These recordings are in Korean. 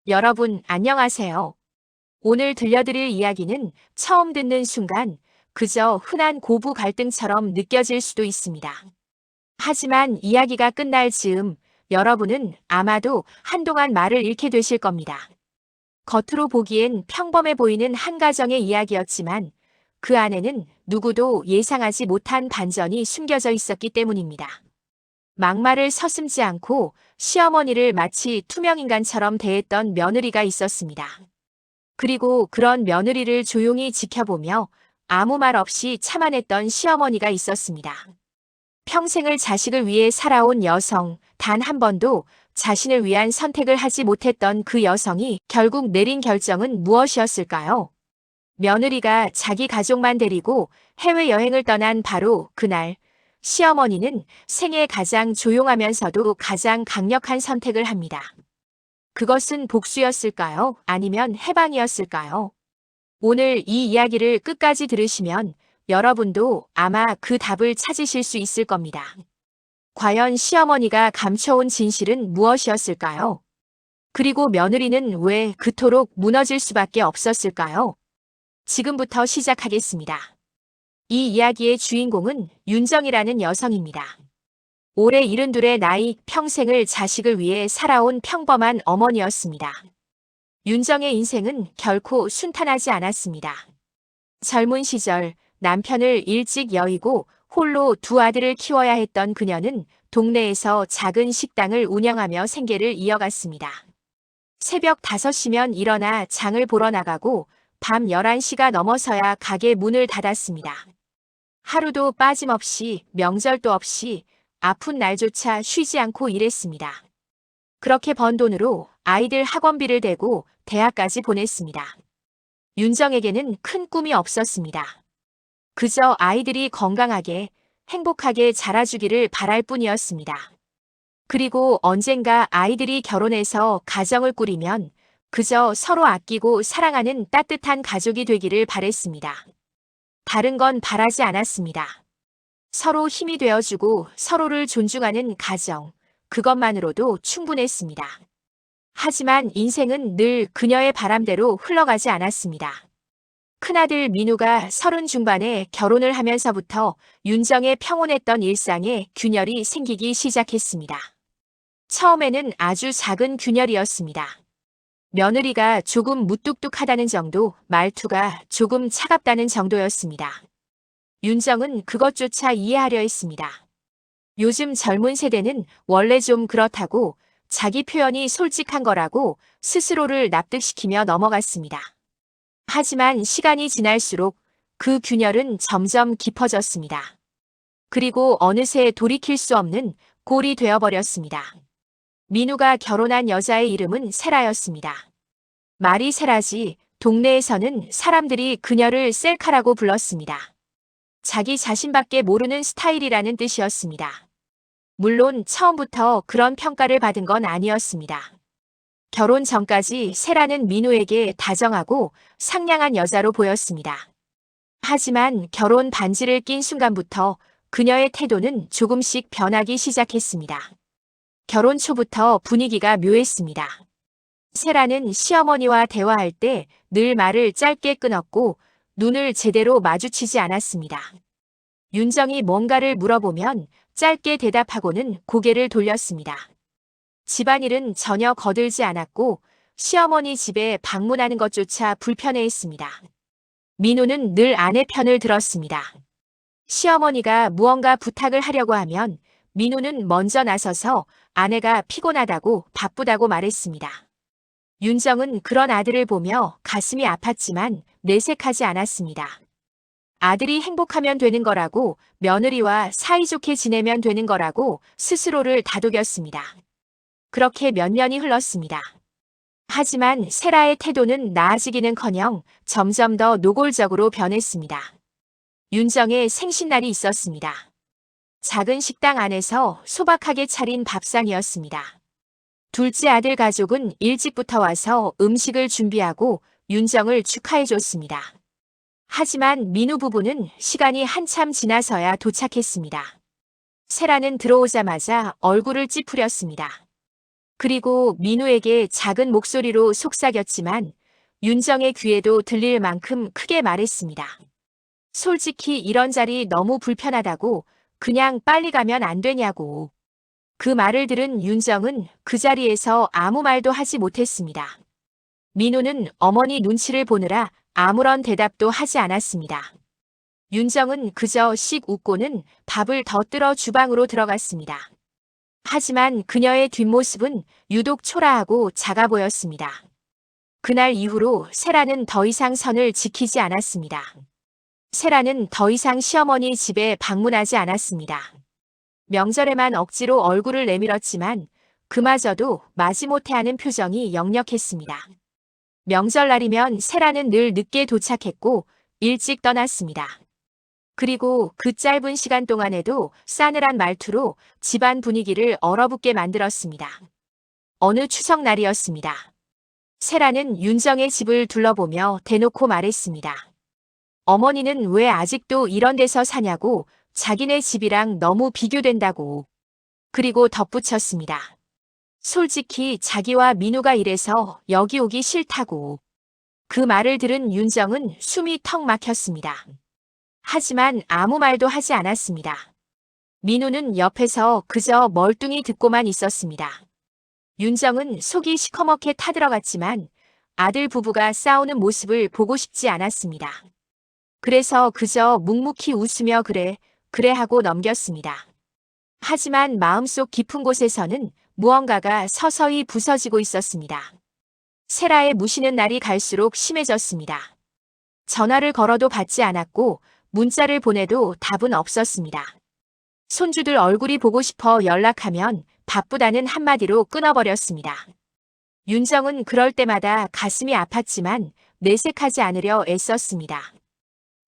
여러분, 안녕하세요. 오늘 들려드릴 이야기는 처음 듣는 순간 그저 흔한 고부 갈등처럼 느껴질 수도 있습니다. 하지만 이야기가 끝날 즈음 여러분은 아마도 한동안 말을 잃게 되실 겁니다. 겉으로 보기엔 평범해 보이는 한 가정의 이야기였지만 그 안에는 누구도 예상하지 못한 반전이 숨겨져 있었기 때문입니다. 막말을 서슴지 않고 시어머니를 마치 투명인간처럼 대했던 며느리가 있었습니다. 그리고 그런 며느리를 조용히 지켜보며 아무 말 없이 참아냈던 시어머니가 있었습니다. 평생을 자식을 위해 살아온 여성, 단 한 번도 자신을 위한 선택을 하지 못했던 그 여성이 결국 내린 결정은 무엇이었을까요? 며느리가 자기 가족만 데리고 해외여행을 떠난 바로 그날, 시어머니는 생애 가장 조용하면서도 가장 강력한 선택을 합니다. 그것은 복수였을까요? 아니면 해방이었을까요? 오늘 이 이야기를 끝까지 들으시면 여러분도 아마 그 답을 찾으실 수 있을 겁니다. 과연 시어머니가 감춰온 진실은 무엇이었을까요? 그리고 며느리는 왜 그토록 무너질 수밖에 없었을까요? 지금부터 시작하겠습니다. 이 이야기의 주인공은 윤정이라는 여성입니다. 올해 72의 나이, 평생을 자식을 위해 살아온 평범한 어머니였습니다. 윤정의 인생은 결코 순탄하지 않았습니다. 젊은 시절 남편을 일찍 여의고 홀로 두 아들을 키워야 했던 그녀는 동네에서 작은 식당을 운영하며 생계를 이어갔습니다. 새벽 5시면 일어나 장을 보러 나가고 밤 11시가 넘어서야 가게 문을 닫았습니다. 하루도 빠짐없이, 명절도 없이 아픈 날조차 쉬지 않고 일했습니다. 그렇게 번 돈으로 아이들 학원비를 대고 대학까지 보냈습니다. 윤정에게는 큰 꿈이 없었습니다. 그저 아이들이 건강하게, 행복하게 자라주기를 바랄 뿐이었습니다. 그리고 언젠가 아이들이 결혼해서 가정을 꾸리면 그저 서로 아끼고 사랑하는 따뜻한 가족이 되기를 바랬습니다. 다른 건 바라지 않았습니다. 서로 힘이 되어주고 서로를 존중하는 가정, 그것만으로도 충분했습니다. 하지만 인생은 늘 그녀의 바람대로 흘러가지 않았습니다. 큰아들 민우가 30 중반에 결혼을 하면서부터 윤정의 평온했던 일상에 균열이 생기기 시작했습니다. 처음에는 아주 작은 균열이었습니다. 며느리가 조금 무뚝뚝하다는 정도, 말투가 조금 차갑다는 정도였습니다. 윤정은 그것조차 이해하려 했습니다. 요즘 젊은 세대는 원래 좀 그렇다고 자기 표현이 솔직한 거라고 스스로를 납득시키며 넘어갔습니다. 하지만 시간이 지날수록 그 균열은 점점 깊어졌습니다. 그리고 어느새 돌이킬 수 없는 골이 되어버렸습니다. 민우가 결혼한 여자의 이름은 세라였습니다. 말이 세라지 동네에서는 사람들이 그녀를 셀카라고 불렀습니다. 자기 자신밖에 모르는 스타일이라는 뜻이었습니다. 물론 처음부터 그런 평가를 받은 건 아니었습니다. 결혼 전까지 세라는 민우에게 다정하고 상냥한 여자로 보였습니다. 하지만 결혼 반지를 낀 순간부터 그녀의 태도는 조금씩 변하기 시작했습니다. 결혼 초부터 분위기가 묘했습니다. 세라는 시어머니와 대화할 때 늘 말을 짧게 끊었고 눈을 제대로 마주치지 않았습니다. 윤정이 뭔가를 물어보면 짧게 대답하고는 고개를 돌렸습니다. 집안일은 전혀 거들지 않았고 시어머니 집에 방문하는 것조차 불편해했습니다. 민우는 늘 아내 편을 들었습니다. 시어머니가 무언가 부탁을 하려고 하면 민우는 먼저 나서서 아내가 피곤하다고 바쁘다고 말했습니다. 윤정은 그런 아들을 보며 가슴이 아팠지만 내색하지 않았습니다. 아들이 행복하면 되는 거라고, 며느리와 사이좋게 지내면 되는 거라고 스스로를 다독였습니다. 그렇게 몇 년이 흘렀습니다. 하지만 세라의 태도는 나아지기는커녕 점점 더 노골적으로 변했습니다. 윤정의 생신날이 있었습니다. 작은 식당 안에서 소박하게 차린 밥상이었습니다. 둘째 아들 가족은 일찍부터 와서 음식을 준비하고 윤정을 축하해줬습니다. 하지만 민우 부부는 시간이 한참 지나서야 도착했습니다. 세라는 들어오자마자 얼굴을 찌푸렸습니다. 그리고 민우에게 작은 목소리로 속삭였지만 윤정의 귀에도 들릴 만큼 크게 말했습니다. 솔직히 이런 자리 너무 불편하다고 그냥 빨리 가면 안 되냐고. 그 말을 들은 윤정은 그 자리에서 아무 말도 하지 못했습니다. 민우는 어머니 눈치를 보느라 아무런 대답도 하지 않았습니다. 윤정은 그저 씩 웃고는 밥을 더 뜨러 주방으로 들어갔습니다. 하지만 그녀의 뒷모습은 유독 초라하고 작아 보였습니다. 그날 이후로 세라는 더 이상 선을 지키지 않았습니다. 세라는 더 이상 시어머니 집에 방문하지 않았습니다. 명절에만 억지로 얼굴을 내밀었지만 그마저도 마지못해 하는 표정이 역력했습니다. 명절날이면 세라는 늘 늦게 도착했고 일찍 떠났습니다. 그리고 그 짧은 시간 동안에도 싸늘한 말투로 집안 분위기를 얼어붙게 만들었습니다. 어느 추석날이었습니다. 세라는 윤정의 집을 둘러보며 대놓고 말했습니다. 어머니는 왜 아직도 이런 데서 사냐고, 자기네 집이랑 너무 비교된다고. 그리고 덧붙였습니다. 솔직히 자기와 민우가 이래서 여기 오기 싫다고. 그 말을 들은 윤정은 숨이 턱 막혔습니다. 하지만 아무 말도 하지 않았습니다. 민우는 옆에서 그저 멀뚱히 듣고만 있었습니다. 윤정은 속이 시커멓게 타들어갔지만 아들 부부가 싸우는 모습을 보고 싶지 않았습니다. 그래서 그저 묵묵히 웃으며 그래 하고 넘겼습니다. 하지만 마음속 깊은 곳에서는 무언가가 서서히 부서지고 있었습니다. 세라의 무시는 날이 갈수록 심해졌습니다. 전화를 걸어도 받지 않았고 문자를 보내도 답은 없었습니다. 손주들 얼굴이 보고 싶어 연락하면 바쁘다는 한마디로 끊어버렸습니다. 윤정은 그럴 때마다 가슴이 아팠지만 내색하지 않으려 애썼습니다.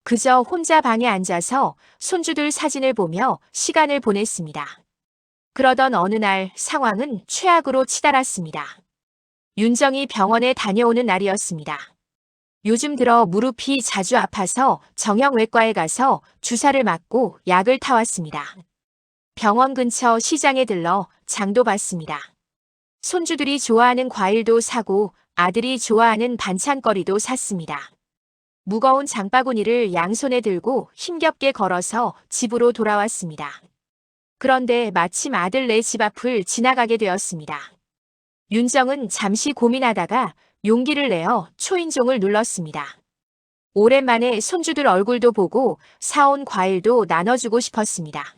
그저 혼자 방에 앉아서 손주들 사진을 보며 시간을 보냈습니다. 그러던 어느 날 상황은 최악으로 치달았습니다. 윤정이 병원에 다녀오는 날이었습니다. 요즘 들어 무릎이 자주 아파서 정형외과에 가서 주사를 맞고 약을 타왔습니다. 병원 근처 시장에 들러 장도 봤습니다. 손주들이 좋아하는 과일도 사고 아들이 좋아하는 반찬거리도 샀습니다. 무거운 장바구니를 양손에 들고 힘겹게 걸어서 집으로 돌아왔습니다. 그런데 마침 아들네 집 앞을 지나가게 되었습니다. 윤정은 잠시 고민하다가 용기를 내어 초인종을 눌렀습니다. 오랜만에 손주들 얼굴도 보고 사온 과일도 나눠주고 싶었습니다.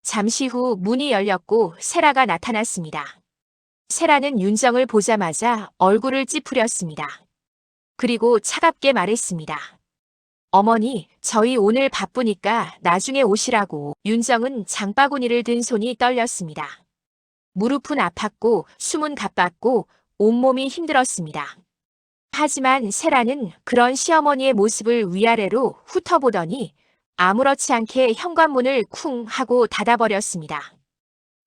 잠시 후 문이 열렸고 세라가 나타났습니다. 세라는 윤정을 보자마자 얼굴을 찌푸렸습니다. 그리고 차갑게 말했습니다. 어머니, 저희 오늘 바쁘니까 나중에 오시라고. 윤정은 장바구니를 든 손이 떨렸습니다. 무릎은 아팠고 숨은 가빴고 온몸이 힘들었습니다. 하지만 세라는 그런 시어머니의 모습을 위아래로 훑어보더니 아무렇지 않게 현관문을 쿵 하고 닫아버렸습니다.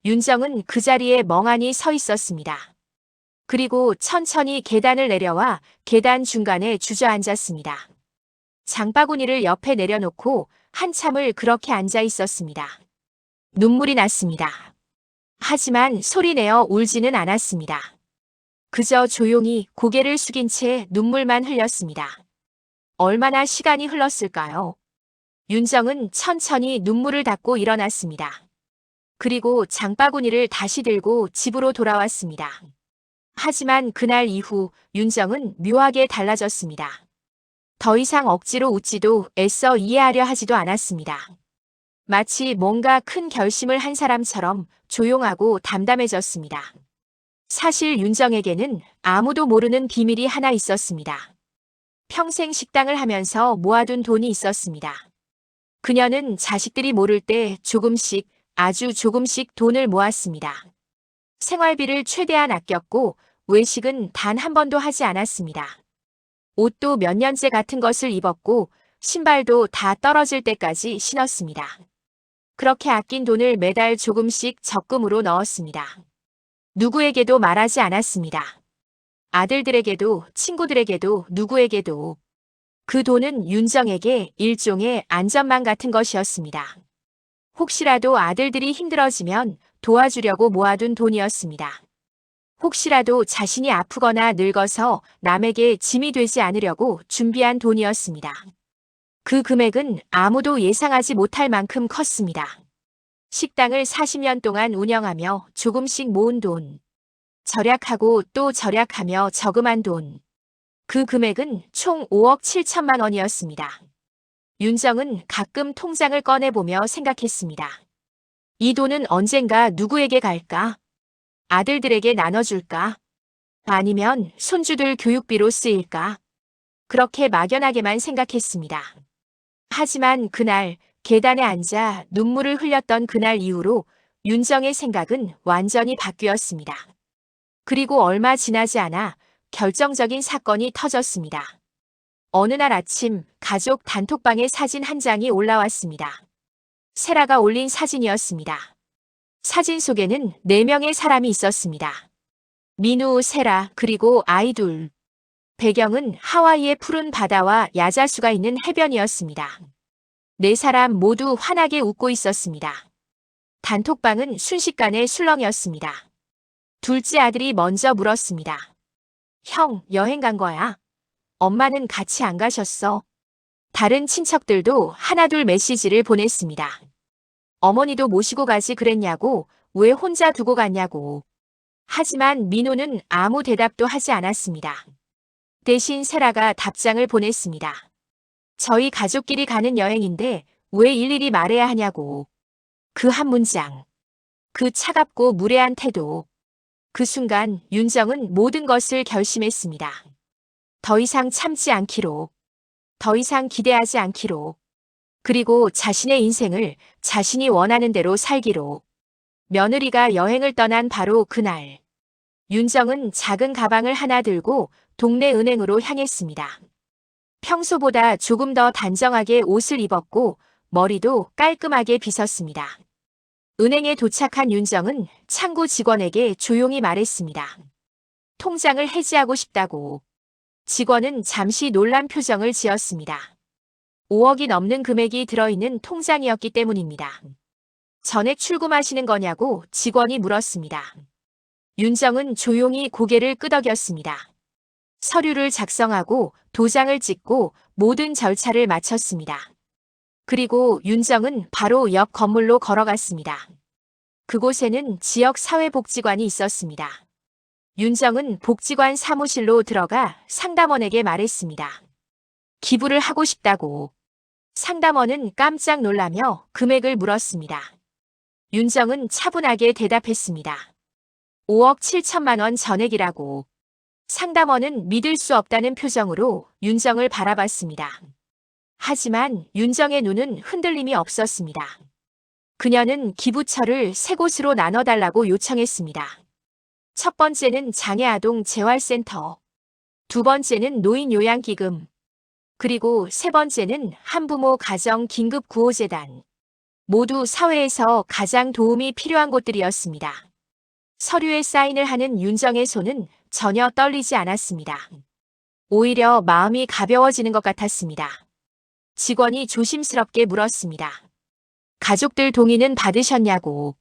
윤정은 그 자리에 멍하니 서 있었습니다. 그리고 천천히 계단을 내려와 계단 중간에 주저앉았습니다. 장바구니를 옆에 내려놓고 한참을 그렇게 앉아 있었습니다. 눈물이 났습니다. 하지만 소리내어 울지는 않았습니다. 그저 조용히 고개를 숙인 채 눈물만 흘렸습니다. 얼마나 시간이 흘렀을까요? 윤정은 천천히 눈물을 닦고 일어났습니다. 그리고 장바구니를 다시 들고 집으로 돌아왔습니다. 하지만 그날 이후 윤정은 묘하게 달라졌습니다. 더 이상 억지로 웃지도 애써 이해하려 하지도 않았습니다. 마치 뭔가 큰 결심을 한 사람처럼 조용하고 담담해졌습니다. 사실 윤정에게는 아무도 모르는 비밀이 하나 있었습니다. 평생 식당을 하면서 모아둔 돈이 있었습니다. 그녀는 자식들이 모를 때 조금씩, 아주 조금씩 돈을 모았습니다. 생활비를 최대한 아꼈고 외식은 단 한 번도 하지 않았습니다. 옷도 몇 년째 같은 것을 입었고 신발도 다 떨어질 때까지 신었습니다. 그렇게 아낀 돈을 매달 조금씩 적금으로 넣었습니다. 누구에게도 말하지 않았습니다. 아들들에게도 친구들에게도 누구에게도. 그 돈은 윤정에게 일종의 안전망 같은 것이었습니다. 혹시라도 아들들이 힘들어지면 도와주려고 모아둔 돈이었습니다. 혹시라도 자신이 아프거나 늙어서 남에게 짐이 되지 않으려고 준비한 돈이었습니다. 그 금액은 아무도 예상하지 못할 만큼 컸습니다. 식당을 40년 동안 운영하며 조금씩 모은 돈, 절약하고 또 절약하며 저금한 돈. 그 금액은 총 5억 7천만 원이었습니다. 윤정은 가끔 통장을 꺼내보며 생각했습니다. 이 돈은 언젠가 누구에게 갈까? 아들들에게 나눠줄까? 아니면 손주들 교육비로 쓰일까? 그렇게 막연하게만 생각했습니다. 하지만 그날 계단에 앉아 눈물을 흘렸던 그날 이후로 윤정의 생각은 완전히 바뀌었습니다. 그리고 얼마 지나지 않아 결정적인 사건이 터졌습니다. 어느 날 아침 가족 단톡방에 사진 한 장이 올라왔습니다. 세라가 올린 사진이었습니다. 사진 속에는 4명의 사람이 있었습니다. 민우, 세라, 그리고 아이 둘. 배경은 하와이의 푸른 바다와 야자수가 있는 해변이었습니다. 4사람 모두 환하게 웃고 있었습니다. 단톡방은 순식간에 술렁이었습니다. 둘째 아들이 먼저 물었습니다. 형, 여행 간 거야? 엄마는 같이 안 가셨어? 다른 친척들도 하나둘 메시지를 보냈습니다. 어머니도 모시고 가지 그랬냐고, 왜 혼자 두고 갔냐고. 하지만 민호는 아무 대답도 하지 않았습니다. 대신 세라가 답장을 보냈습니다. 저희 가족끼리 가는 여행인데 왜 일일이 말해야 하냐고. 그 한 문장. 그 차갑고 무례한 태도. 그 순간 윤정은 모든 것을 결심했습니다. 더 이상 참지 않기로. 더 이상 기대하지 않기로. 그리고 자신의 인생을 자신이 원하는 대로 살기로. 며느리가 여행을 떠난 바로 그날. 윤정은 작은 가방을 하나 들고 동네 은행으로 향했습니다. 평소보다 조금 더 단정하게 옷을 입었고 머리도 깔끔하게 빗었습니다. 은행에 도착한 윤정은 창구 직원에게 조용히 말했습니다. 통장을 해지하고 싶다고. 직원은 잠시 놀란 표정을 지었습니다. 5억이 넘는 금액이 들어있는 통장이었기 때문입니다. 전액 출금하시는 거냐고 직원이 물었습니다. 윤정은 조용히 고개를 끄덕였습니다. 서류를 작성하고 도장을 찍고 모든 절차를 마쳤습니다. 그리고 윤정은 바로 옆 건물로 걸어갔습니다. 그곳에는 지역 사회복지관이 있었습니다. 윤정은 복지관 사무실로 들어가 상담원에게 말했습니다. 기부를 하고 싶다고. 상담원은 깜짝 놀라며 금액을 물었습니다. 윤정은 차분하게 대답했습니다. 5억 7천만 원 전액이라고. 상담원은 믿을 수 없다는 표정으로 윤정을 바라봤습니다. 하지만 윤정의 눈은 흔들림이 없었습니다. 그녀는 기부처를 3곳으로 나눠달라고 요청했습니다. 첫 번째는 장애아동 재활센터, 두 번째는 노인요양기금, 그리고 세 번째는 한부모 가정 긴급구호재단. 모두 사회에서 가장 도움이 필요한 곳들이었습니다. 서류에 사인을 하는 윤정의 손은 전혀 떨리지 않았습니다. 오히려 마음이 가벼워지는 것 같았습니다. 직원이 조심스럽게 물었습니다. 가족들 동의는 받으셨냐고.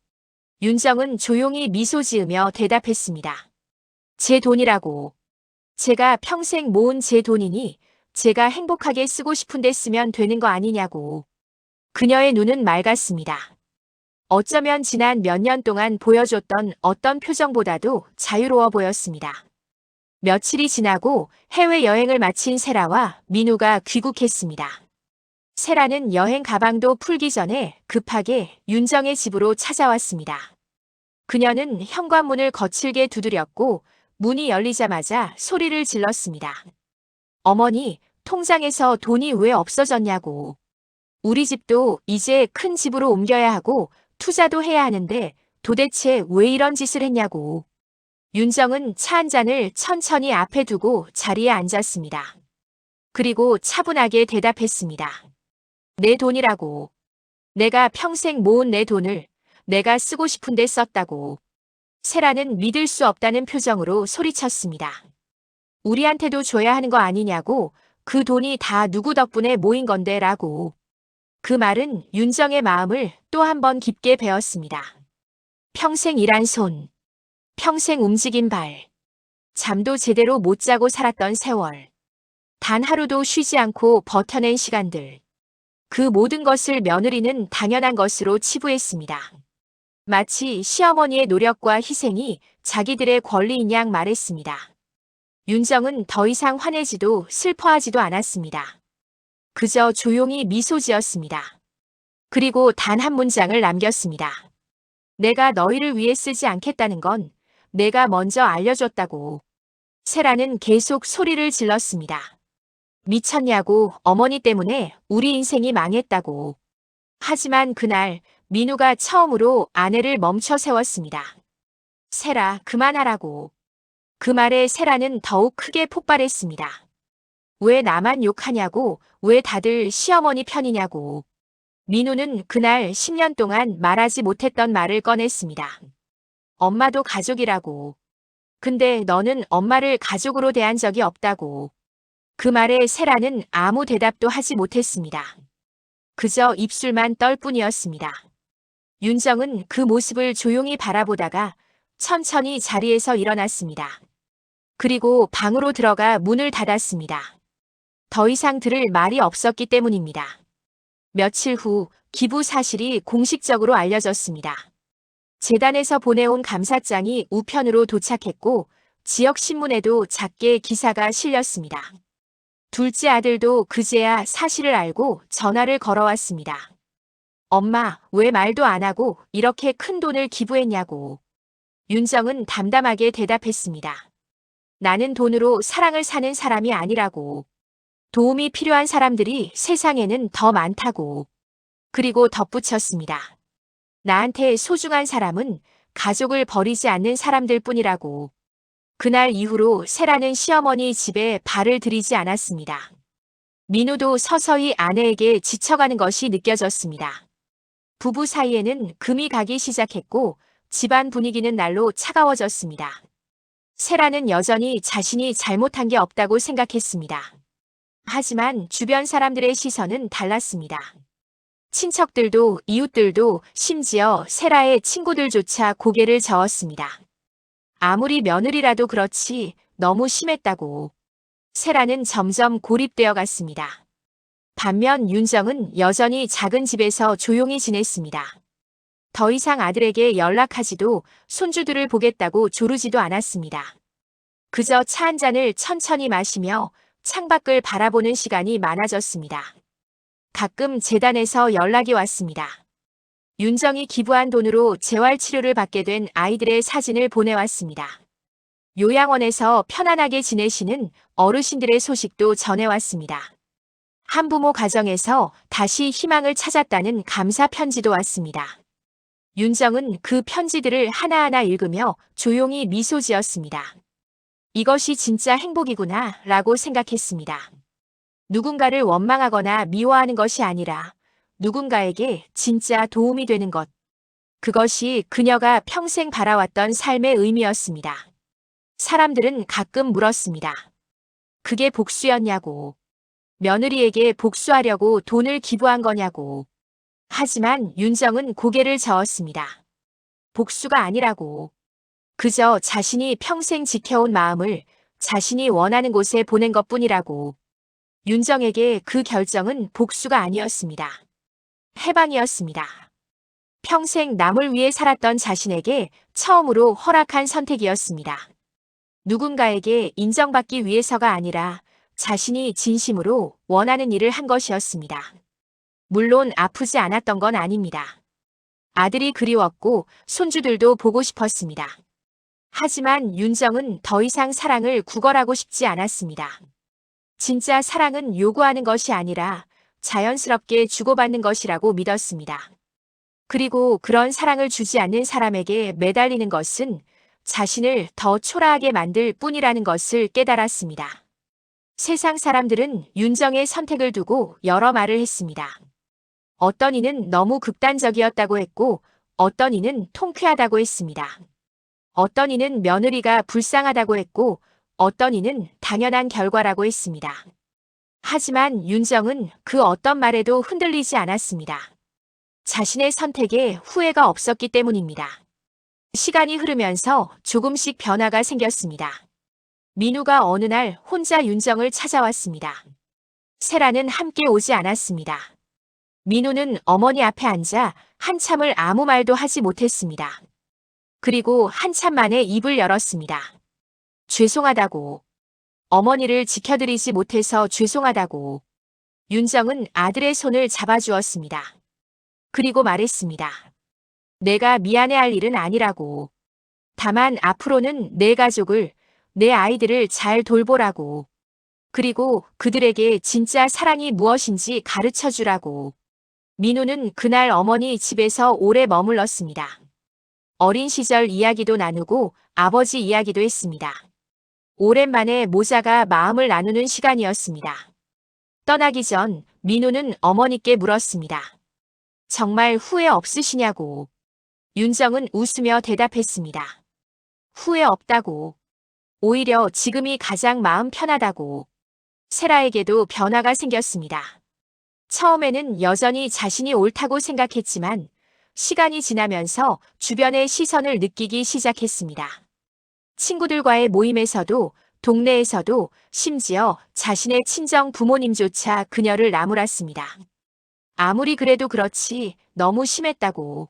윤정은 조용히 미소 지으며 대답했습니다. 제 돈이라고. 제가 평생 모은 제 돈이니 제가 행복하게 쓰고 싶은데 쓰면 되는 거 아니냐고. 그녀의 눈은 맑았습니다. 어쩌면 지난 몇 년 동안 보여줬던 어떤 표정보다도 자유로워 보였습니다. 며칠이 지나고 해외여행을 마친 세라와 민우가 귀국했습니다. 세라는 여행 가방도 풀기 전에 급하게 윤정의 집으로 찾아왔습니다. 그녀는 현관문을 거칠게 두드렸고 문이 열리자마자 소리를 질렀습니다. 어머니, 통장에서 돈이 왜 없어졌냐고. 우리 집도 이제 큰 집으로 옮겨야 하고 투자도 해야 하는데 도대체 왜 이런 짓을 했냐고. 윤정은 차 한 잔을 천천히 앞에 두고 자리에 앉았습니다. 그리고 차분하게 대답했습니다. 내 돈이라고. 내가 평생 모은 내 돈을 내가 쓰고 싶은데 썼다고. 세라는 믿을 수 없다는 표정으로 소리쳤습니다. 우리한테도 줘야 하는 거 아니냐고. 그 돈이 다 누구 덕분에 모인 건데 라고. 그 말은 윤정의 마음을 또 한 번 깊게 베었습니다. 평생 일한 손. 평생 움직인 발. 잠도 제대로 못 자고 살았던 세월. 단 하루도 쉬지 않고 버텨낸 시간들. 그 모든 것을 며느리는 당연한 것으로 치부했습니다. 마치 시어머니의 노력과 희생이 자기들의 권리인 양 말했습니다. 윤정은 더 이상 화내지도 슬퍼하지도 않았습니다. 그저 조용히 미소 지었습니다. 그리고 단 한 문장을 남겼습니다. 내가 너희를 위해 쓰지 않겠다는 건 내가 먼저 알려줬다고. 세라는 계속 소리를 질렀습니다. 미쳤냐고, 어머니 때문에 우리 인생이 망했다고. 하지만 그날 민우가 처음으로 아내를 멈춰 세웠습니다. 세라, 그만하라고. 그 말에 세라는 더욱 크게 폭발했습니다. 왜 나만 욕하냐고, 왜 다들 시어머니 편이냐고. 민우는 그날 10년 동안 말하지 못했던 말을 꺼냈습니다. 엄마도 가족이라고. 근데 너는 엄마를 가족으로 대한 적이 없다고. 그 말에 세라는 아무 대답도 하지 못했습니다. 그저 입술만 떨 뿐이었습니다. 윤정은 그 모습을 조용히 바라보다가 천천히 자리에서 일어났습니다. 그리고 방으로 들어가 문을 닫았습니다. 더 이상 들을 말이 없었기 때문입니다. 며칠 후 기부 사실이 공식적으로 알려졌습니다. 재단에서 보내온 감사장이 우편으로 도착했고 지역 신문에도 작게 기사가 실렸습니다. 둘째 아들도 그제야 사실을 알고 전화를 걸어왔습니다. 엄마, 왜 말도 안 하고 이렇게 큰 돈을 기부했냐고. 윤정은 담담하게 대답했습니다. 나는 돈으로 사랑을 사는 사람이 아니라고. 도움이 필요한 사람들이 세상에는 더 많다고. 그리고 덧붙였습니다. 나한테 소중한 사람은 가족을 버리지 않는 사람들 뿐이라고. 그날 이후로 세라는 시어머니 집에 발을 들이지 않았습니다. 민우도 서서히 아내에게 지쳐가는 것이 느껴졌습니다. 부부 사이에는 금이 가기 시작했고 집안 분위기는 날로 차가워졌습니다. 세라는 여전히 자신이 잘못한 게 없다고 생각했습니다. 하지만 주변 사람들의 시선은 달랐습니다. 친척들도 이웃들도 심지어 세라의 친구들조차 고개를 저었습니다. 아무리 며느리라도 그렇지 너무 심했다고. 세라는 점점 고립되어 갔습니다. 반면 윤정은 여전히 작은 집에서 조용히 지냈습니다. 더 이상 아들에게 연락하지도 손주들을 보겠다고 조르지도 않았습니다. 그저 차 한 잔을 천천히 마시며 창밖을 바라보는 시간이 많아졌습니다. 가끔 재단에서 연락이 왔습니다. 윤정이 기부한 돈으로 재활치료를 받게 된 아이들의 사진을 보내왔습니다. 요양원에서 편안하게 지내시는 어르신들의 소식도 전해왔습니다. 한부모 가정에서 다시 희망을 찾았다는 감사 편지도 왔습니다. 윤정은 그 편지들을 하나하나 읽으며 조용히 미소 지었습니다. 이것이 진짜 행복이구나 라고 생각했습니다. 누군가를 원망하거나 미워하는 것이 아니라 누군가에게 진짜 도움이 되는 것. 그것이 그녀가 평생 바라왔던 삶의 의미였습니다. 사람들은 가끔 물었습니다. 그게 복수였냐고. 며느리에게 복수하려고 돈을 기부한 거냐고. 하지만 윤정은 고개를 저었습니다. 복수가 아니라고. 그저 자신이 평생 지켜온 마음을 자신이 원하는 곳에 보낸 것뿐이라고. 윤정에게 그 결정은 복수가 아니었습니다. 해방이었습니다. 평생 남을 위해 살았던 자신에게 처음으로 허락한 선택이었습니다. 누군가에게 인정받기 위해서가 아니라 자신이 진심으로 원하는 일을 한 것이었습니다. 물론 아프지 않았던 건 아닙니다. 아들이 그리웠고 손주들도 보고 싶었습니다. 하지만 윤정은 더 이상 사랑을 구걸하고 싶지 않았습니다. 진짜 사랑은 요구하는 것이 아니라 자연스럽게 주고받는 것이라고 믿었습니다. 그리고 그런 사랑을 주지 않는 사람에게 매달리는 것은 자신을 더 초라하게 만들 뿐이라는 것을 깨달았습니다. 세상 사람들은 윤정의 선택을 두고 여러 말을 했습니다. 어떤 이는 너무 극단적이었다고 했고 어떤 이는 통쾌하다고 했습니다. 어떤 이는 며느리가 불쌍하다고 했고 어떤 이는 당연한 결과라고 했습니다. 하지만 윤정은 그 어떤 말에도 흔들리지 않았습니다. 자신의 선택에 후회가 없었기 때문입니다. 시간이 흐르면서 조금씩 변화가 생겼습니다. 민우가 어느 날 혼자 윤정을 찾아왔습니다. 세라는 함께 오지 않았습니다. 민우는 어머니 앞에 앉아 한참을 아무 말도 하지 못했습니다. 그리고 한참 만에 입을 열었습니다. 죄송하다고. 어머니를 지켜드리지 못해서 죄송하다고. 윤정은 아들의 손을 잡아주었습니다. 그리고 말했습니다. 내가 미안해할 일은 아니라고. 다만 앞으로는 내 가족을, 내 아이들을 잘 돌보라고. 그리고 그들에게 진짜 사랑이 무엇인지 가르쳐 주라고. 민우는 그날 어머니 집에서 오래 머물렀습니다. 어린 시절 이야기도 나누고 아버지 이야기도 했습니다. 오랜만에 모자가 마음을 나누는 시간이었습니다. 떠나기 전 민우는 어머니께 물었습니다. 정말 후회 없으시냐고. 윤정은 웃으며 대답했습니다. 후회 없다고. 오히려 지금이 가장 마음 편하다고. 세라에게도 변화가 생겼습니다. 처음에는 여전히 자신이 옳다고 생각했지만 시간이 지나면서 주변의 시선을 느끼기 시작했습니다. 친구들과의 모임에서도 동네에서도 심지어 자신의 친정 부모님조차 그녀를 나무랐습니다. 아무리 그래도 그렇지 너무 심했다고.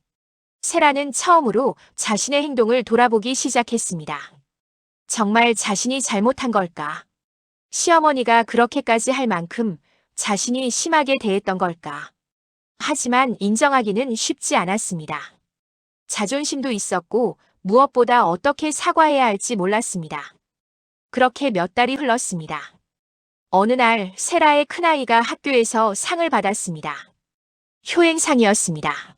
세라는 처음으로 자신의 행동을 돌아보기 시작했습니다. 정말 자신이 잘못한 걸까? 시어머니가 그렇게까지 할 만큼 자신이 심하게 대했던 걸까? 하지만 인정하기는 쉽지 않았습니다. 자존심도 있었고 무엇보다 어떻게 사과해야 할지 몰랐습니다. 그렇게 몇 달이 흘렀습니다. 어느 날 세라의 큰아이가 학교에서 상을 받았습니다. 효행상이었습니다.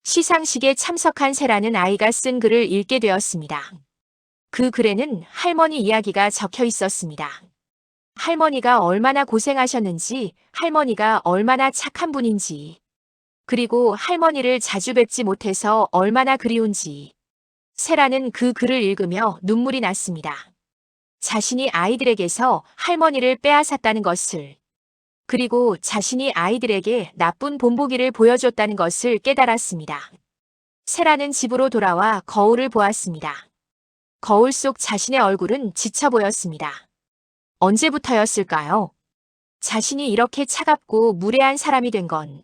시상식에 참석한 세라는 아이가 쓴 글을 읽게 되었습니다. 그 글에는 할머니 이야기가 적혀 있었습니다. 할머니가 얼마나 고생하셨는지, 할머니가 얼마나 착한 분인지, 그리고 할머니를 자주 뵙지 못해서 얼마나 그리운지. 세라는 그 글을 읽으며 눈물이 났습니다. 자신이 아이들에게서 할머니를 빼앗았다는 것을, 그리고 자신이 아이들에게 나쁜 본보기를 보여줬다는 것을 깨달았습니다. 세라는 집으로 돌아와 거울을 보았습니다. 거울 속 자신의 얼굴은 지쳐 보였습니다. 언제부터였을까요? 자신이 이렇게 차갑고 무례한 사람이 된 건.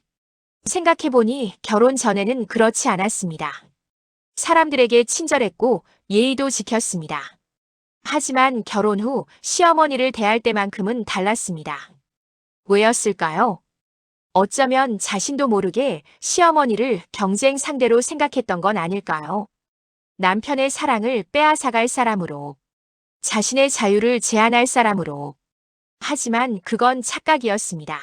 생각해보니 결혼 전에는 그렇지 않았습니다. 사람들에게 친절했고 예의도 지켰습니다. 하지만 결혼 후 시어머니를 대할 때만큼은 달랐습니다. 왜였을까요? 어쩌면 자신도 모르게 시어머니를 경쟁 상대로 생각했던 건 아닐까요? 남편의 사랑을 빼앗아갈 사람으로, 자신의 자유를 제한할 사람으로. 하지만 그건 착각이었습니다.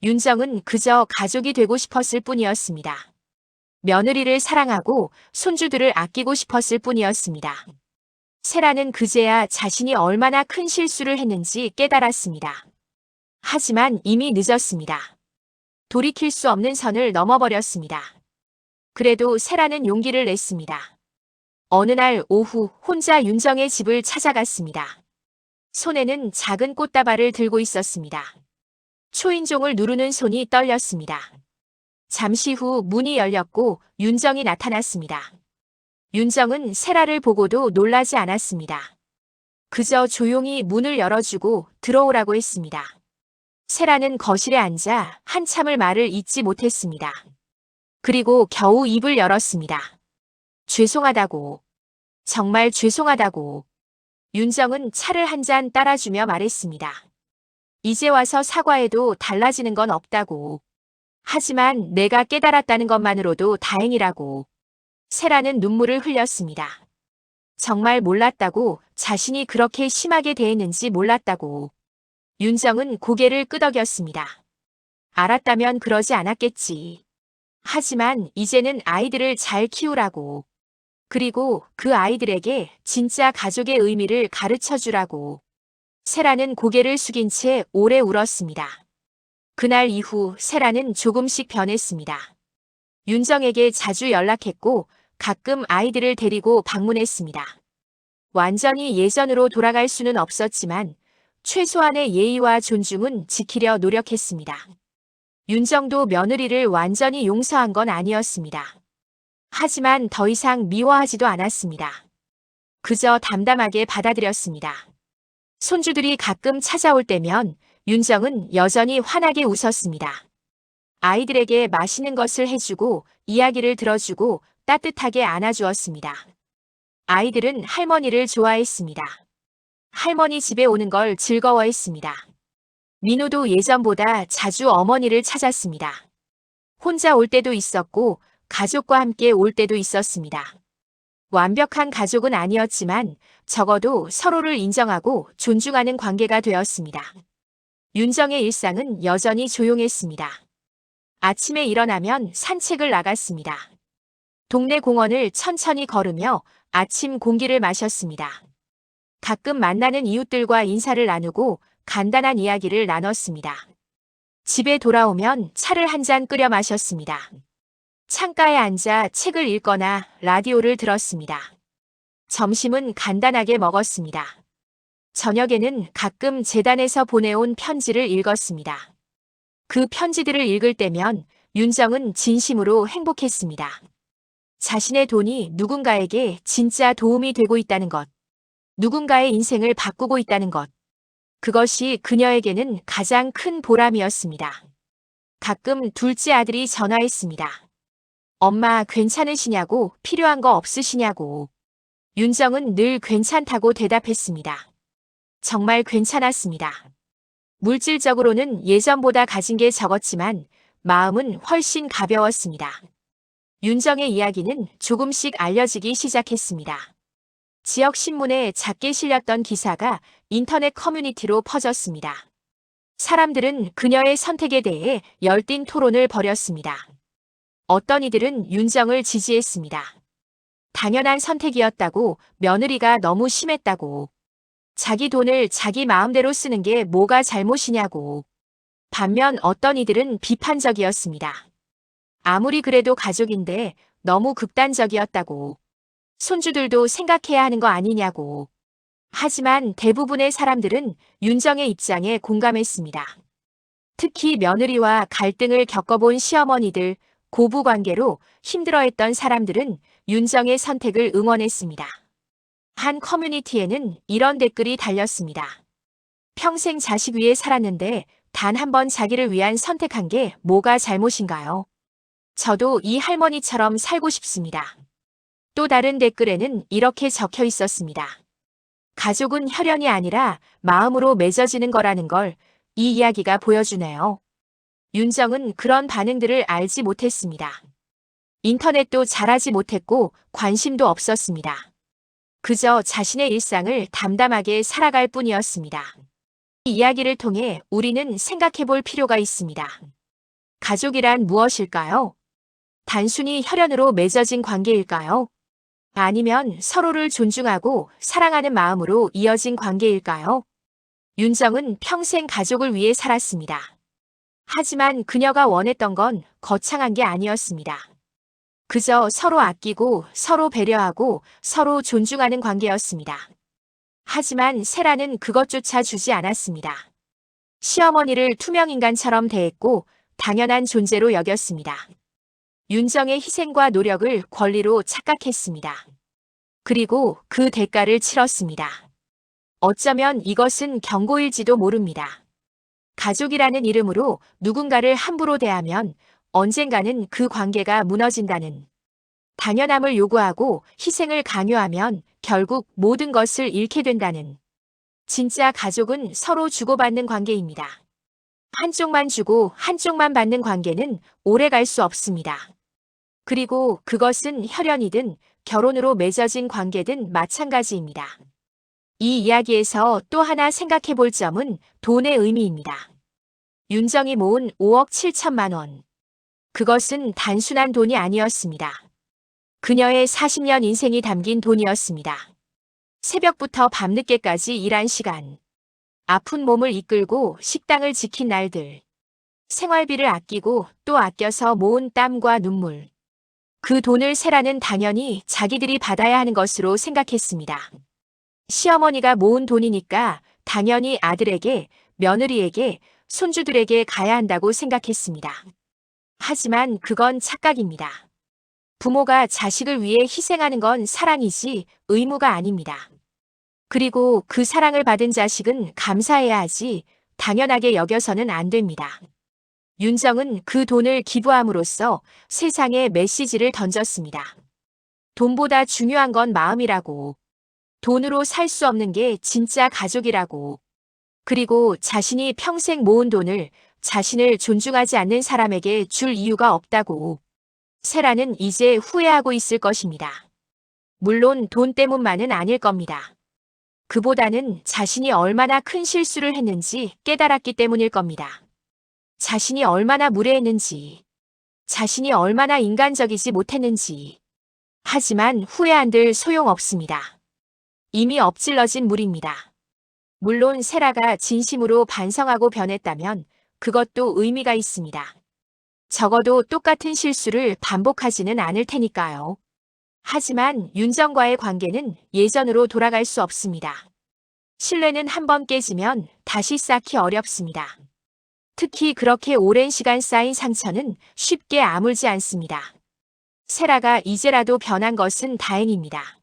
윤정은 그저 가족이 되고 싶었을 뿐이었습니다. 며느리를 사랑하고 손주들을 아끼고 싶었을 뿐이었습니다. 세라는 그제야 자신이 얼마나 큰 실수를 했는지 깨달았습니다. 하지만 이미 늦었습니다. 돌이킬 수 없는 선을 넘어버렸습니다. 그래도 세라는 용기를 냈습니다. 어느 날 오후 혼자 윤정의 집을 찾아갔습니다. 손에는 작은 꽃다발을 들고 있었습니다. 초인종을 누르는 손이 떨렸습니다. 잠시 후 문이 열렸고 윤정이 나타났습니다. 윤정은 세라를 보고도 놀라지 않았습니다. 그저 조용히 문을 열어주고 들어오라고 했습니다. 세라는 거실에 앉아 한참을 말을 잇지 못했습니다. 그리고 겨우 입을 열었습니다. 죄송하다고. 정말 죄송하다고. 윤정은 차를 한 잔 따라주며 말했습니다. 이제 와서 사과해도 달라지는 건 없다고. 하지만 내가 깨달았다는 것만으로도 다행이라고. 세라는 눈물을 흘렸습니다. 정말 몰랐다고, 자신이 그렇게 심하게 대했는지 몰랐다고. 윤정은 고개를 끄덕였습니다. 알았다면 그러지 않았겠지. 하지만 이제는 아이들을 잘 키우라고. 그리고 그 아이들에게 진짜 가족의 의미를 가르쳐 주라고. 세라는 고개를 숙인 채 오래 울었습니다. 그날 이후 세라는 조금씩 변했습니다. 윤정에게 자주 연락했고 가끔 아이들을 데리고 방문했습니다. 완전히 예전으로 돌아갈 수는 없었지만 최소한의 예의와 존중은 지키려 노력했습니다. 윤정도 며느리를 완전히 용서한 건 아니었습니다. 하지만 더 이상 미워하지도 않았습니다. 그저 담담하게 받아들였습니다. 손주들이 가끔 찾아올 때면 윤정은 여전히 환하게 웃었습니다. 아이들에게 맛있는 것을 해주고 이야기를 들어주고 따뜻하게 안아주었습니다. 아이들은 할머니를 좋아했습니다. 할머니 집에 오는 걸 즐거워했습니다. 민호도 예전보다 자주 어머니를 찾았습니다. 혼자 올 때도 있었고 가족과 함께 올 때도 있었습니다. 완벽한 가족은 아니었지만 적어도 서로를 인정하고 존중하는 관계가 되었습니다. 윤정의 일상은 여전히 조용했습니다. 아침에 일어나면 산책을 나갔습니다. 동네 공원을 천천히 걸으며 아침 공기를 마셨습니다. 가끔 만나는 이웃들과 인사를 나누고 간단한 이야기를 나눴습니다. 집에 돌아오면 차를 한 잔 끓여 마셨습니다. 창가에 앉아 책을 읽거나 라디오를 들었습니다. 점심은 간단하게 먹었습니다. 저녁에는 가끔 재단에서 보내온 편지를 읽었습니다. 그 편지들을 읽을 때면 윤정은 진심으로 행복했습니다. 자신의 돈이 누군가에게 진짜 도움이 되고 있다는 것, 누군가의 인생을 바꾸고 있다는 것, 그것이 그녀에게는 가장 큰 보람이었습니다. 가끔 둘째 아들이 전화했습니다. 엄마 괜찮으시냐고, 필요한 거 없으시냐고. 윤정은 늘 괜찮다고 대답했습니다. 정말 괜찮았습니다. 물질적으로는 예전보다 가진 게 적었지만 마음은 훨씬 가벼웠습니다. 윤정의 이야기는 조금씩 알려지기 시작했습니다. 지역 신문에 작게 실렸던 기사가 인터넷 커뮤니티로 퍼졌습니다. 사람들은 그녀의 선택에 대해 열띤 토론을 벌였습니다. 어떤 이들은 윤정을 지지했습니다. 당연한 선택이었다고, 며느리가 너무 심했다고, 자기 돈을 자기 마음대로 쓰는 게 뭐가 잘못이냐고. 반면 어떤 이들은 비판적이었습니다. 아무리 그래도 가족인데 너무 극단적이었다고. 손주들도 생각해야 하는 거 아니냐고. 하지만 대부분의 사람들은 윤정의 입장에 공감했습니다. 특히 며느리와 갈등을 겪어본 시어머니들, 고부관계로 힘들어했던 사람들은 윤정의 선택을 응원했습니다. 한 커뮤니티에는 이런 댓글이 달렸습니다. 평생 자식 위에 살았는데 단 한 번 자기를 위한 선택한 게 뭐가 잘못인가요? 저도 이 할머니처럼 살고 싶습니다. 또 다른 댓글에는 이렇게 적혀 있었습니다. 가족은 혈연이 아니라 마음으로 맺어지는 거라는 걸 이 이야기가 보여주네요. 윤정은 그런 반응들을 알지 못했습니다. 인터넷도 잘하지 못했고 관심도 없었습니다. 그저 자신의 일상을 담담하게 살아갈 뿐이었습니다. 이 이야기를 통해 우리는 생각해 볼 필요가 있습니다. 가족이란 무엇일까요? 단순히 혈연으로 맺어진 관계일까요? 아니면 서로를 존중하고 사랑하는 마음으로 이어진 관계일까요? 윤정은 평생 가족을 위해 살았습니다. 하지만 그녀가 원했던 건 거창한 게 아니었습니다. 그저 서로 아끼고 서로 배려하고 서로 존중하는 관계였습니다. 하지만 세라는 그것조차 주지 않았습니다. 시어머니를 투명인간처럼 대했고 당연한 존재로 여겼습니다. 윤정의 희생과 노력을 권리로 착각했습니다. 그리고 그 대가를 치렀습니다. 어쩌면 이것은 경고일지도 모릅니다. 가족이라는 이름으로 누군가를 함부로 대하면 언젠가는 그 관계가 무너진다는, 당연함을 요구하고 희생을 강요하면 결국 모든 것을 잃게 된다는, 진짜 가족은 서로 주고받는 관계입니다. 한쪽만 주고 한쪽만 받는 관계는 오래 갈 수 없습니다. 그리고 그것은 혈연이든 결혼으로 맺어진 관계든 마찬가지입니다. 이 이야기에서 또 하나 생각해 볼 점은 돈의 의미입니다. 윤정이 모은 5억 7천만 원. 그것은 단순한 돈이 아니었습니다. 그녀의 40년 인생이 담긴 돈이었습니다. 새벽부터 밤늦게까지 일한 시간, 아픈 몸을 이끌고 식당을 지킨 날들, 생활비를 아끼고 또 아껴서 모은 땀과 눈물. 그 돈을 세라는 당연히 자기들이 받아야 하는 것으로 생각했습니다. 시어머니가 모은 돈이니까 당연히 아들에게, 며느리에게, 손주들에게 가야 한다고 생각했습니다. 하지만 그건 착각입니다. 부모가 자식을 위해 희생하는 건 사랑이지 의무가 아닙니다. 그리고 그 사랑을 받은 자식은 감사해야 하지 당연하게 여겨서는 안 됩니다. 윤정은 그 돈을 기부함으로써 세상에 메시지를 던졌습니다. 돈보다 중요한 건 마음이라고. 돈으로 살 수 없는 게 진짜 가족이라고. 그리고 자신이 평생 모은 돈을 자신을 존중하지 않는 사람에게 줄 이유가 없다고. 세라는 이제 후회하고 있을 것입니다. 물론 돈 때문만은 아닐 겁니다. 그보다는 자신이 얼마나 큰 실수를 했는지 깨달았기 때문일 겁니다. 자신이 얼마나 무례했는지, 자신이 얼마나 인간적이지 못했는지. 하지만 후회한들 소용없습니다. 이미 엎질러진 물입니다. 물론 세라가 진심으로 반성하고 변했다면 그것도 의미가 있습니다. 적어도 똑같은 실수를 반복하지는 않을 테니까요. 하지만 윤정과의 관계는 예전으로 돌아갈 수 없습니다. 신뢰는 한번 깨지면 다시 쌓기 어렵습니다. 특히 그렇게 오랜 시간 쌓인 상처는 쉽게 아물지 않습니다. 세라가 이제라도 변한 것은 다행입니다.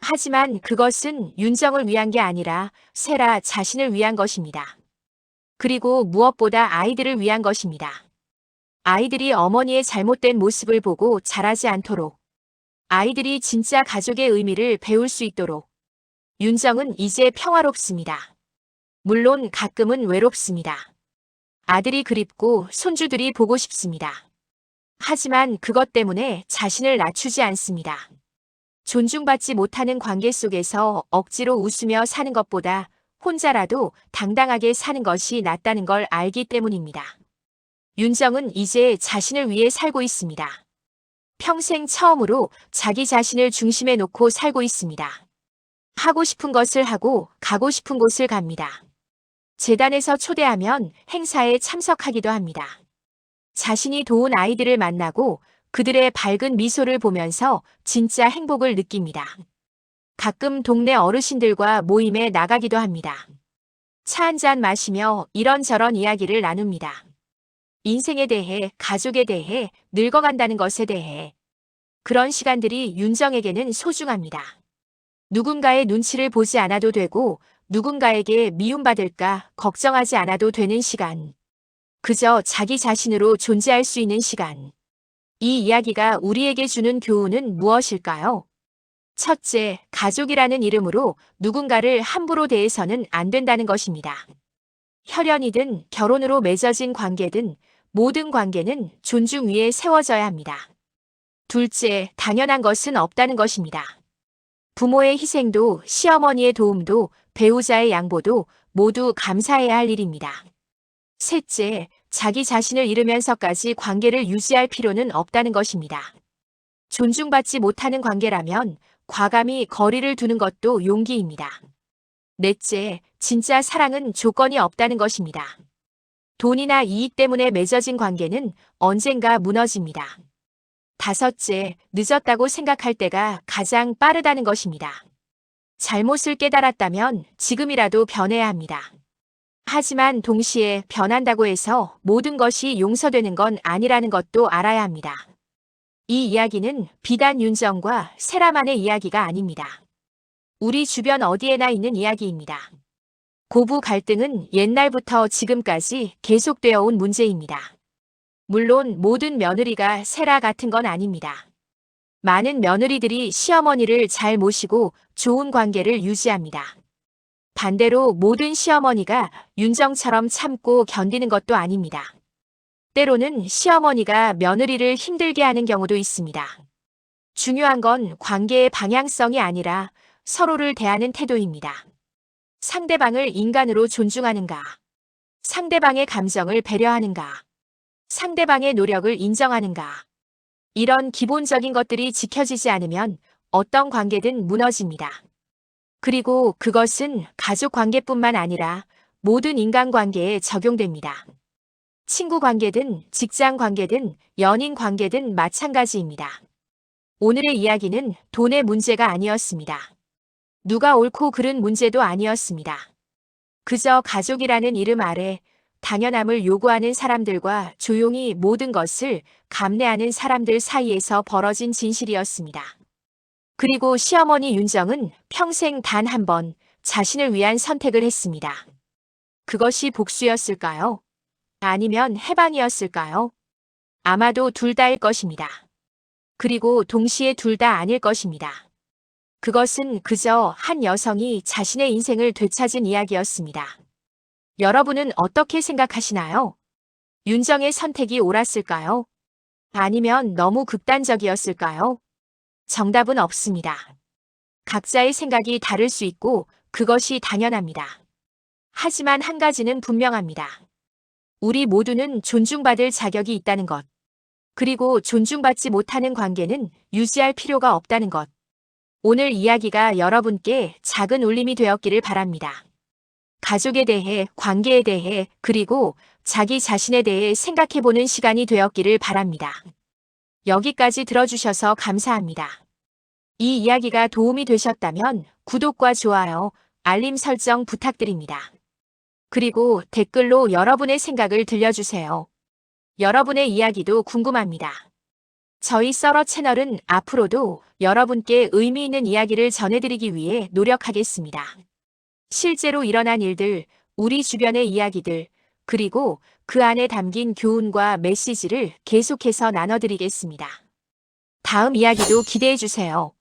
하지만 그것은 윤정을 위한 게 아니라 세라 자신을 위한 것입니다. 그리고 무엇보다 아이들을 위한 것입니다. 아이들이 어머니의 잘못된 모습을 보고 자라지 않도록, 아이들이 진짜 가족의 의미를 배울 수 있도록. 윤정은 이제 평화롭습니다. 물론 가끔은 외롭습니다. 아들이 그립고 손주들이 보고 싶습니다. 하지만 그것 때문에 자신을 낮추지 않습니다. 존중받지 못하는 관계 속에서 억지로 웃으며 사는 것보다 혼자라도 당당하게 사는 것이 낫다는 걸 알기 때문입니다. 윤정은 이제 자신을 위해 살고 있습니다. 평생 처음으로 자기 자신을 중심에 놓고 살고 있습니다. 하고 싶은 것을 하고 가고 싶은 곳을 갑니다. 재단에서 초대하면 행사에 참석하기도 합니다. 자신이 도운 아이들을 만나고 그들의 밝은 미소를 보면서 진짜 행복을 느낍니다. 가끔 동네 어르신들과 모임에 나가기도 합니다. 차 한 잔 마시며 이런저런 이야기를 나눕니다. 인생에 대해, 가족에 대해, 늙어간다는 것에 대해. 그런 시간들이 윤정에게는 소중합니다. 누군가의 눈치를 보지 않아도 되고 누군가에게 미움받을까 걱정하지 않아도 되는 시간. 그저 자기 자신으로 존재할 수 있는 시간. 이 이야기가 우리에게 주는 교훈은 무엇일까요? 첫째, 가족이라는 이름으로 누군가를 함부로 대해서는 안 된다는 것입니다. 혈연이든 결혼으로 맺어진 관계든 모든 관계는 존중 위에 세워져야 합니다. 둘째, 당연한 것은 없다는 것입니다. 부모의 희생도 시어머니의 도움도 배우자의 양보도 모두 감사해야 할 일입니다. 셋째, 자기 자신을 잃으면서까지 관계를 유지할 필요는 없다는 것입니다. 존중받지 못하는 관계라면 과감히 거리를 두는 것도 용기입니다. 넷째, 진짜 사랑은 조건이 없다는 것입니다. 돈이나 이익 때문에 맺어진 관계는 언젠가 무너집니다. 다섯째, 늦었다고 생각할 때가 가장 빠르다는 것입니다. 잘못을 깨달았다면 지금이라도 변해야 합니다. 하지만 동시에 변한다고 해서 모든 것이 용서되는 건 아니라는 것도 알아야 합니다. 이 이야기는 비단 윤정과 세라만의 이야기가 아닙니다. 우리 주변 어디에나 있는 이야기입니다. 고부 갈등은 옛날부터 지금까지 계속되어 온 문제입니다. 물론 모든 며느리가 세라 같은 건 아닙니다. 많은 며느리들이 시어머니를 잘 모시고 좋은 관계를 유지합니다. 반대로 모든 시어머니가 윤정처럼 참고 견디는 것도 아닙니다. 때로는 시어머니가 며느리를 힘들게 하는 경우도 있습니다. 중요한 건 관계의 방향성이 아니라 서로를 대하는 태도입니다. 상대방을 인간으로 존중하는가? 상대방의 감정을 배려하는가? 상대방의 노력을 인정하는가? 이런 기본적인 것들이 지켜지지 않으면 어떤 관계든 무너집니다. 그리고 그것은 가족 관계뿐만 아니라 모든 인간관계에 적용됩니다. 친구 관계든 직장 관계든 연인 관계든 마찬가지입니다. 오늘의 이야기는 돈의 문제가 아니었습니다. 누가 옳고 그른 문제도 아니었습니다. 그저 가족이라는 이름 아래 당연함을 요구하는 사람들과 조용히 모든 것을 감내하는 사람들 사이에서 벌어진 진실이었습니다. 그리고 시어머니 윤정은 평생 단 한 번 자신을 위한 선택을 했습니다. 그것이 복수였을까요? 아니면 해방이었을까요? 아마도 둘 다일 것입니다. 그리고 동시에 둘 다 아닐 것입니다. 그것은 그저 한 여성이 자신의 인생을 되찾은 이야기였습니다. 여러분은 어떻게 생각하시나요? 윤정의 선택이 옳았을까요? 아니면 너무 극단적이었을까요? 정답은 없습니다. 각자의 생각이 다를 수 있고 그것이 당연합니다. 하지만 한 가지는 분명합니다. 우리 모두는 존중받을 자격이 있다는 것. 그리고 존중받지 못하는 관계는 유지할 필요가 없다는 것. 오늘 이야기가 여러분께 작은 울림이 되었기를 바랍니다. 가족에 대해, 관계에 대해, 그리고 자기 자신에 대해 생각해보는 시간이 되었기를 바랍니다. 여기까지 들어주셔서 감사합니다. 이 이야기가 도움이 되셨다면 구독과 좋아요, 알림 설정 부탁드립니다. 그리고 댓글로 여러분의 생각을 들려주세요. 여러분의 이야기도 궁금합니다. 저희 썰어 채널은 앞으로도 여러분께 의미 있는 이야기를 전해드리기 위해 노력하겠습니다. 실제로 일어난 일들, 우리 주변의 이야기들, 그리고 그 안에 담긴 교훈과 메시지를 계속해서 나눠드리겠습니다. 다음 이야기도 기대해주세요.